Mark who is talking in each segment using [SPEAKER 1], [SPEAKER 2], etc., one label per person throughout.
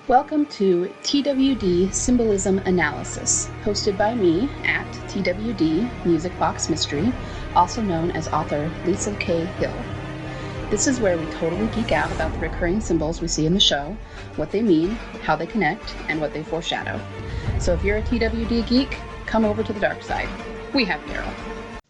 [SPEAKER 1] Welcome to TWD Symbolism Analysis, hosted by me at TWD Music Box Mystery, also known as author Lisa K. Hill. This is where we totally geek out about the recurring symbols we see in the show, what they mean, how they connect, and what they foreshadow. So if you're a TWD geek, come over to the dark side. We have Daryl.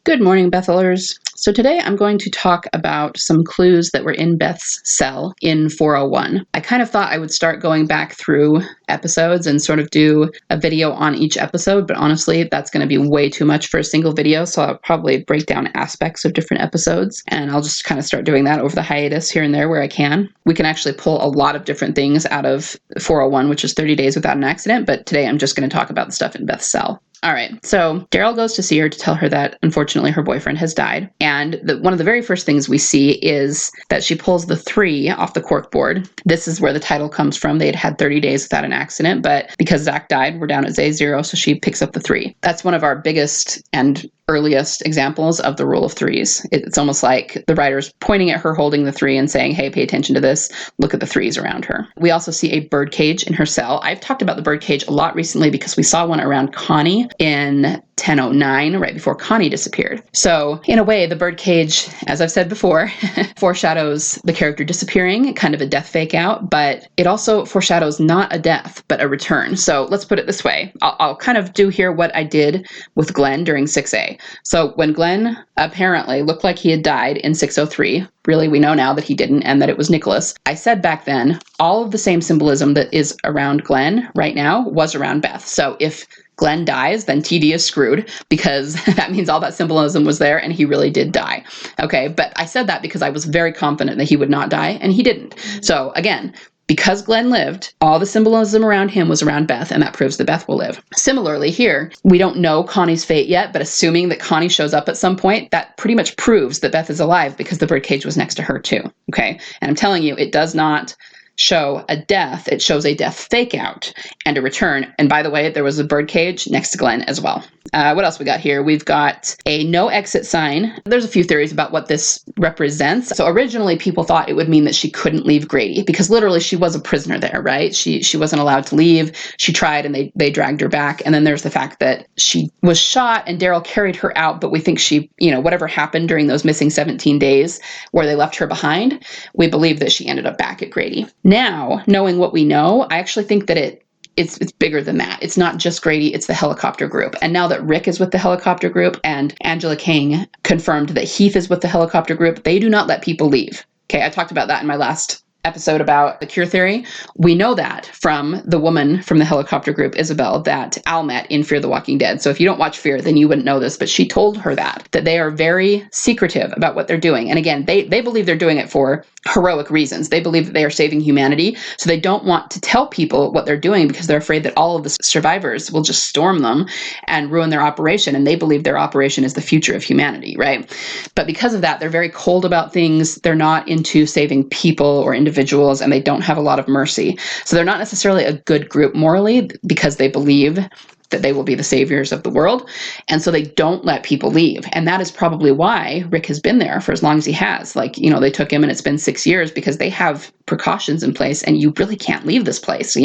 [SPEAKER 1] Good morning, Bethelers. So today I'm going to talk about some clues that were in Beth's cell in 401. I kind of thought I would start going back through episodes and sort of do a video on each episode, but honestly, that's going to be way too much for a single video, so I'll probably break down aspects of different episodes, and I'll just kind of start doing that over the hiatus here and there where I can. We can actually pull a lot of different things out of 401, which is 30 days without an accident, but today I'm just going to talk about the stuff in Beth's cell. All right, so Daryl goes to see her to tell her that, unfortunately, her boyfriend has died. And one of the very first things we see is that she pulls the 3 off the cork board. This is where the title comes from. They had 30 days without an accident, but because Zach died, we're down at day 0, so she picks up the 3. That's one of our biggest and earliest examples of the rule of 3s. It's almost like the writer's pointing at her holding the 3 and saying, hey, pay attention to this. Look at the 3s around her. We also see a birdcage in her cell. I've talked about the birdcage a lot recently because we saw one around Connie in 1009, right before Connie disappeared. So in a way, the birdcage, as I've said before, foreshadows the character disappearing, kind of a death fake out, but it also foreshadows not a death, but a return. So let's put it this way. I'll kind of do here what I did with Glenn during 6A. So when Glenn apparently looked like he had died in 603, really we know now that he didn't and that it was Nicholas, I said back then, all of the same symbolism that is around Glenn right now was around Beth. So if Glenn dies, then TD is screwed because that means all that symbolism was there and he really did die. Okay, but I said that because I was very confident that he would not die and he didn't. So again, because Glenn lived, all the symbolism around him was around Beth, and that proves that Beth will live. Similarly here, we don't know Connie's fate yet, but assuming that Connie shows up at some point, that pretty much proves that Beth is alive because the birdcage was next to her too. Okay, and I'm telling you, it does not show a death, it shows a death fake out and a return. And by the way, there was a birdcage next to Glenn as well. What else we got here? We've got a no exit sign. There's a few theories about what this represents. So originally people thought it would mean that she couldn't leave Grady because literally she was a prisoner there, right? She wasn't allowed to leave. She tried and they dragged her back. And then there's the fact that she was shot and Daryl carried her out, but we think she, whatever happened during those missing 17 days where they left her behind, we believe that she ended up back at Grady. Now, knowing what we know, I actually think that it's bigger than that. It's not just Grady, it's the helicopter group. And now that Rick is with the helicopter group and Angela King confirmed that Heath is with the helicopter group, they do not let people leave. Okay, I talked about that in my last episode about the cure theory. We know that from the woman from the helicopter group, Isabel, that Al met in Fear the Walking Dead. So if you don't watch Fear, then you wouldn't know this, but she told her that they are very secretive about what they're doing. And again, they believe they're doing it for heroic reasons. They believe that they are saving humanity. So they don't want to tell people what they're doing because they're afraid that all of the survivors will just storm them and ruin their operation. And they believe their operation is the future of humanity, right? But because of that, they're very cold about things. They're not into saving people or individuals, and they don't have a lot of mercy. So they're not necessarily a good group morally because they believe that they will be the saviors of the world. And so they don't let people leave. And that is probably why Rick has been there for as long as he has. They took him and it's been 6 years because they have precautions in place and you really can't leave this place.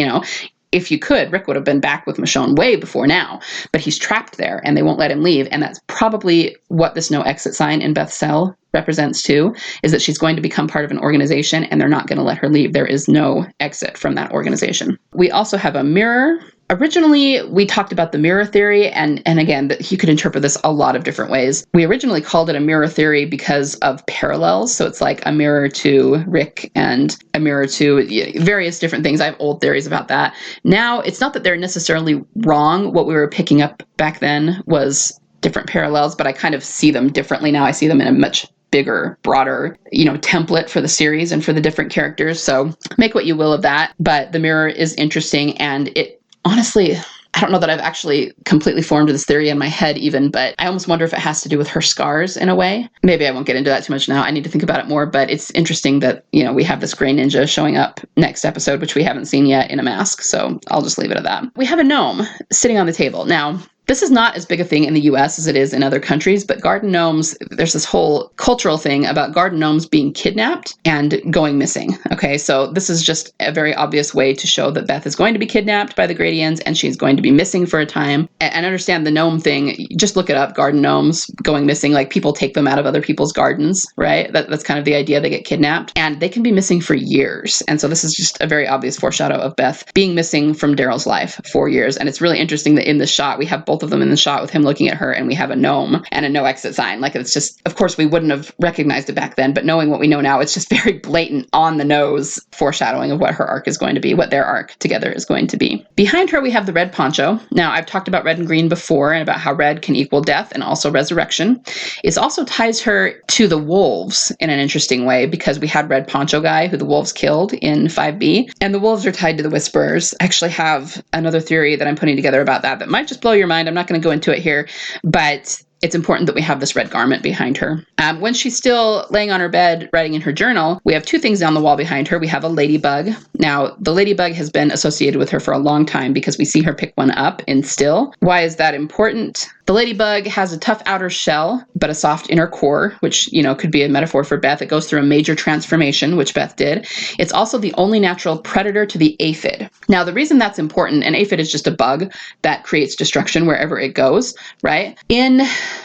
[SPEAKER 1] If you could, Rick would have been back with Michonne way before now, but he's trapped there and they won't let him leave. And that's probably what this no exit sign in Beth's cell represents too, is that she's going to become part of an organization and they're not going to let her leave. There is no exit from that organization. We also have a mirror. Originally, we talked about the mirror theory, and again, you could interpret this a lot of different ways. We originally called it a mirror theory because of parallels, so it's like a mirror to Rick and a mirror to various different things. I have old theories about that. Now, it's not that they're necessarily wrong. What we were picking up back then was different parallels, but I kind of see them differently now. I see them in a much bigger, broader, template for the series and for the different characters, so make what you will of that. But the mirror is interesting, and it honestly, I don't know that I've actually completely formed this theory in my head even, but I almost wonder if it has to do with her scars in a way. Maybe I won't get into that too much now. I need to think about it more, but it's interesting that, we have this gray ninja showing up next episode, which we haven't seen yet in a mask, so I'll just leave it at that. We have a gnome sitting on the table. Now, This is not as big a thing in the US as it is in other countries, but garden gnomes, there's this whole cultural thing about garden gnomes being kidnapped and going missing. Okay, so this is just a very obvious way to show that Beth is going to be kidnapped by the Gradients and she's going to be missing for a time. And understand the gnome thing, just look it up, garden gnomes going missing, like people take them out of other people's gardens, right? That's kind of the idea, they get kidnapped and they can be missing for years. And so this is just a very obvious foreshadow of Beth being missing from Daryl's life for years. And it's really interesting that in the shot, we have both of them in the shot with him looking at her and we have a gnome and a no exit sign. Like it's just, of course, we wouldn't have recognized it back then, but knowing what we know now, it's just very blatant on the nose foreshadowing of what her arc is going to be, what their arc together is going to be. Behind her, we have the red poncho. Now, I've talked about red and green before and about how red can equal death and also resurrection. It also ties her to the wolves in an interesting way because we had red poncho guy who the wolves killed in 5B, and the wolves are tied to the whisperers. I actually have another theory that I'm putting together about that might just blow your mind. I'm not going to go into it here, but it's important that we have this red garment behind her. When she's still laying on her bed, writing in her journal, we have two things on the wall behind her. We have a ladybug. Now, the ladybug has been associated with her for a long time because we see her pick one up in Still. Why is that important? The ladybug has a tough outer shell, but a soft inner core, which, could be a metaphor for Beth. It goes through a major transformation, which Beth did. It's also the only natural predator to the aphid. Now, the reason that's important, an aphid is just a bug that creates destruction wherever it goes, right? In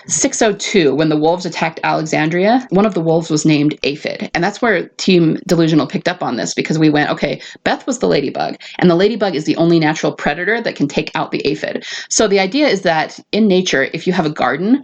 [SPEAKER 1] 602, when the wolves attacked Alexandria, one of the wolves was named Aphid. And that's where Team Delusional picked up on this because we went, okay, Beth was the ladybug, and the ladybug is the only natural predator that can take out the aphid. So the idea is that in nature, if you have a garden,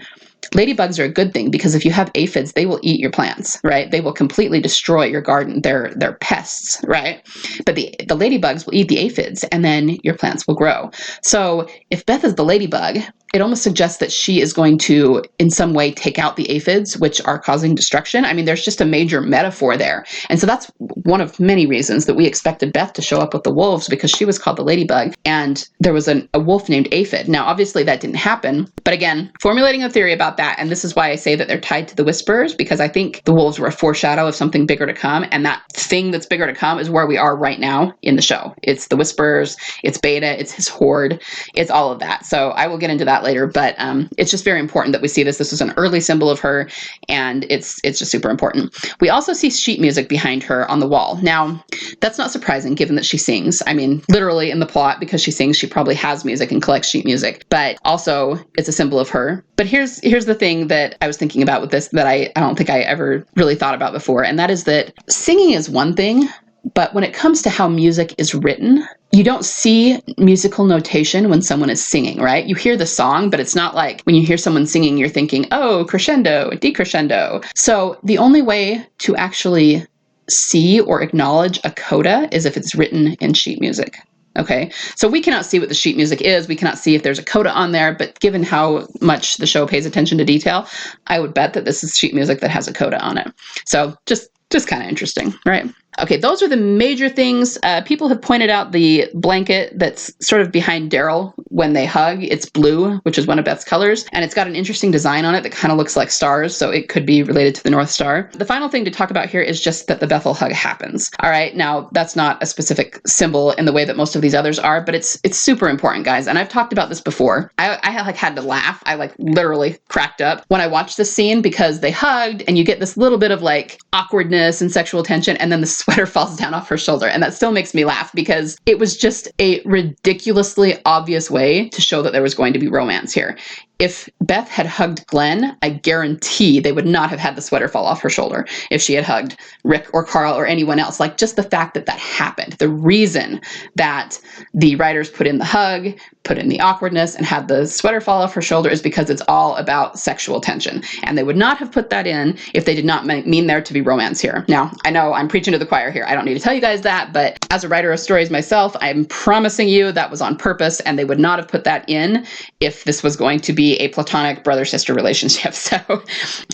[SPEAKER 1] ladybugs are a good thing because if you have aphids, they will eat your plants, right? They will completely destroy your garden. They're pests, right? But the ladybugs will eat the aphids and then your plants will grow. So if Beth is the ladybug, it almost suggests that she is going to, in some way, take out the aphids, which are causing destruction. I mean, there's just a major metaphor there. And so that's one of many reasons that we expected Beth to show up with the wolves because she was called the ladybug and there was a wolf named Aphid. Now, obviously that didn't happen. But again, formulating a theory about that, and this is why I say that they're tied to the whisperers, because I think the wolves were a foreshadow of something bigger to come. And that thing that's bigger to come is where we are right now in the show. It's the whisperers, it's Beta, it's his horde, it's all of that. So I will get into that later, but it's just very important that we see this. This is an early symbol of her, and it's just super important. We also see sheet music behind her on the wall. Now, that's not surprising given that she sings. I mean, literally in the plot, because she sings, she probably has music and collects sheet music, but also it's a symbol of her. But here's the thing that I was thinking about with this that I don't think I ever really thought about before, and that is that singing is one thing, but when it comes to how music is written, you don't see musical notation when someone is singing, right? You hear the song, but it's not like when you hear someone singing, you're thinking, oh, crescendo, decrescendo. So the only way to actually see or acknowledge a coda is if it's written in sheet music. Okay, so we cannot see what the sheet music is. We cannot see if there's a coda on there, but given how much the show pays attention to detail, I would bet that this is sheet music that has a coda on it. So just kind of interesting, right? Okay, those are the major things. People have pointed out the blanket that's sort of behind Daryl when they hug. It's blue, which is one of Beth's colors, and it's got an interesting design on it that kind of looks like stars, so it could be related to the North Star. The final thing to talk about here is just that the Bethel hug happens. All right, now that's not a specific symbol in the way that most of these others are, but it's super important, guys, and I've talked about this before. I had to laugh. I literally cracked up when I watched this scene because they hugged, and you get this little bit of awkwardness and sexual tension, and then the sweater falls down off her shoulder. And that still makes me laugh because it was just a ridiculously obvious way to show that there was going to be romance here. If Beth had hugged Glenn, I guarantee they would not have had the sweater fall off her shoulder if she had hugged Rick or Carl or anyone else. Just the fact that happened, the reason that the writers put in the hug, put in the awkwardness, and had the sweater fall off her shoulder is because it's all about sexual tension. And they would not have put that in if they did not mean there to be romance here. Now, I know I'm preaching to the choir here. I don't need to tell you guys that, but as a writer of stories myself, I'm promising you that was on purpose, and they would not have put that in if this was going to be a platonic brother-sister relationship. So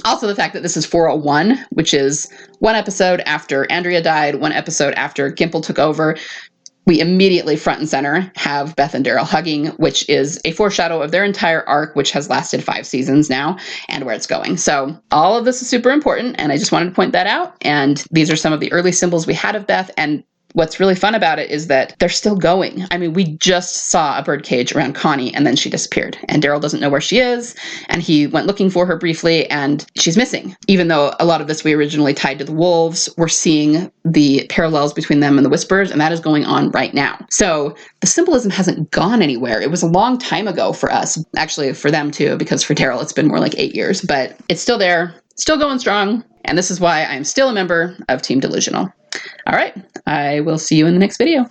[SPEAKER 1] also the fact that this is 401, which is one episode after Andrea died, one episode after Gimple took over, we immediately front and center have Beth and Daryl hugging, which is a foreshadow of their entire arc, which has lasted 5 seasons now, and where it's going. So all of this is super important, and I just wanted to point that out. And these are some of the early symbols we had of Beth, and what's really fun about it is that they're still going. I mean, we just saw a birdcage around Connie and then she disappeared. And Daryl doesn't know where she is. And he went looking for her briefly and she's missing. Even though a lot of this we originally tied to the wolves, we're seeing the parallels between them and the whispers, and that is going on right now. So the symbolism hasn't gone anywhere. It was a long time ago for us, actually for them too, because for Daryl it's been more like 8 years, but it's still there, still going strong. And this is why I'm still a member of Team Delusional. All right, I will see you in the next video.